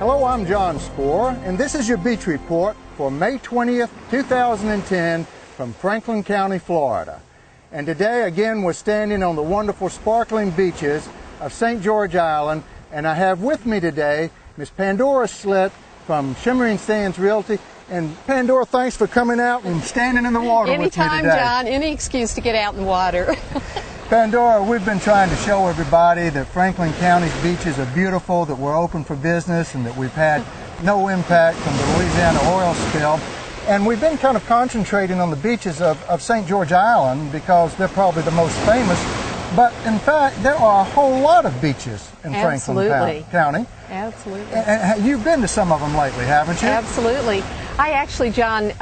Hello, I'm John Spohr, and this is your beach report for May 20th, 2010 from Franklin County, Florida. And today, again, we're standing on the wonderful sparkling beaches of St. George Island, and I have with me today Miss Pandora Slitt from Shimmering Sands Realty. And Pandora, thanks for coming out and standing in the water with me today. Anytime, John. Any excuse to get out in the water. Pandora, we've been trying to show everybody that Franklin County's beaches are beautiful, that we're open for business, and that we've had no impact from the Louisiana oil spill. And we've been kind of concentrating on the beaches of St. George Island because they're probably the most famous. But in fact, there are a whole lot of beaches in Franklin County. Absolutely. And you've been to some of them lately, haven't you? Absolutely. I actually, John,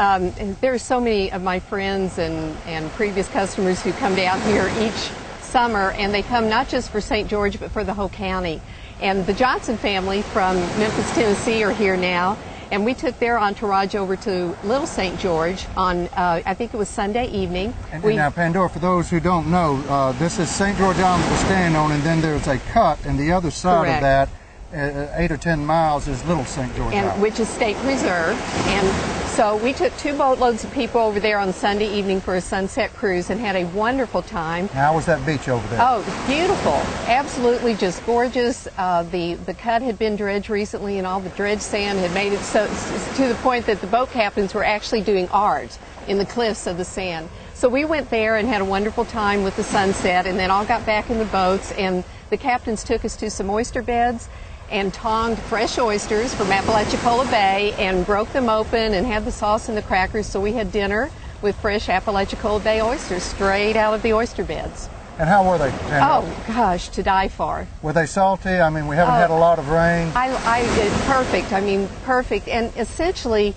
there are so many of my friends and previous customers who come down here each summer, and they come not just for St. George, but for the whole county. And the Johnson family from Memphis, Tennessee are here now, and we took their entourage over to Little St. George on, I think it was Sunday evening. And now, Pandora, for those who don't know, this is St. George Island that we're standing on, and then there's a cut, and the other side of that, 8 or 10 miles, is Little St. George Island, which is State Preserve. And so we took 2 boatloads of people over there on Sunday evening for a sunset cruise and had a wonderful time. How was that beach over there? Oh, beautiful. Absolutely just gorgeous. The cut had been dredged recently, and all the dredged sand had made it so to the point that the boat captains were actually doing art in the cliffs of the sand. So we went there and had a wonderful time with the sunset, and then all got back in the boats, and the captains took us to some oyster beds and tonged fresh oysters from Apalachicola Bay and broke them open and had the sauce and the crackers. So we had dinner with fresh Apalachicola Bay oysters straight out of the oyster beds. And how were they? Oh, gosh, to die for. Were they salty? I mean, we haven't had a lot of rain. Perfect. I mean, perfect. And essentially,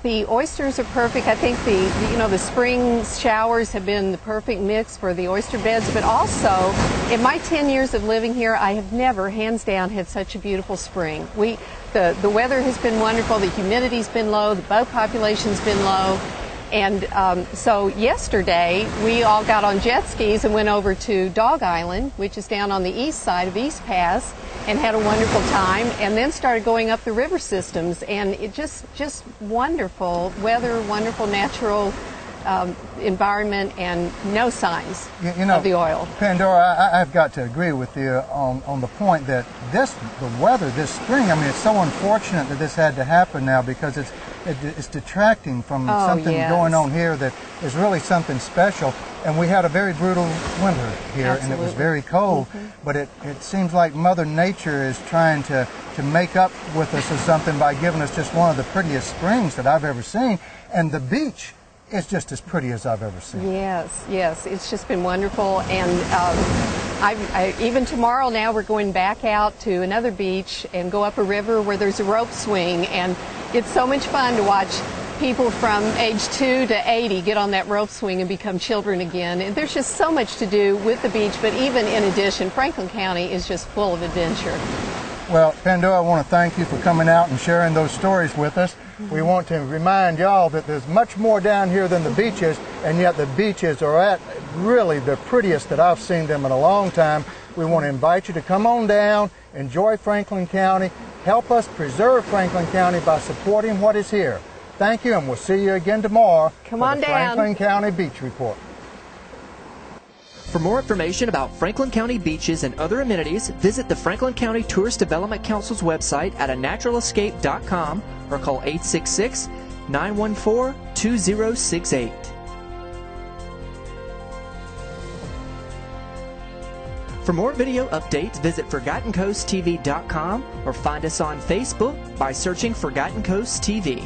the oysters are perfect. I think the spring showers have been the perfect mix for the oyster beds, but also in my 10 years of living here, I have never, hands down, had such a beautiful spring. The weather has been wonderful, the humidity's been low, the boat population's been low, and so yesterday we all got on jet skis and went over to Dog Island, which is down on the east side of East Pass, and had a wonderful time, and then started going up the river systems, and it just wonderful weather, wonderful natural environment, and no signs of the oil. Pandora, I've got to agree with you on the point that the weather this spring, I mean, it's so unfortunate that this had to happen now, because it's detracting from something going on here that is really something special. And we had a very brutal winter here, and it was very cold. But it seems like Mother Nature is trying to make up with us or something by giving us just one of the prettiest springs that I've ever seen. And the beach is just as pretty as I've ever seen. Yes, it's just been wonderful. And even tomorrow now we're going back out to another beach and go up a river where there's a rope swing, and it's so much fun to watch people from age 2 to 80 get on that rope swing and become children again. And there's just so much to do with the beach, but even in addition, Franklin County is just full of adventure. Well, Pandora, I want to thank you for coming out and sharing those stories with us. We want to remind y'all that there's much more down here than the beaches, and yet the beaches are at really the prettiest that I've seen them in a long time. We want to invite you to come on down, enjoy Franklin County, help us preserve Franklin County by supporting what is here. Thank you, and we'll see you again tomorrow for the Franklin County Beach Report. For more information about Franklin County beaches and other amenities, visit the Franklin County Tourist Development Council's website at anaturalescape.com or call 866-914-2068. For more video updates, visit ForgottenCoastTV.com or find us on Facebook by searching Forgotten Coast TV.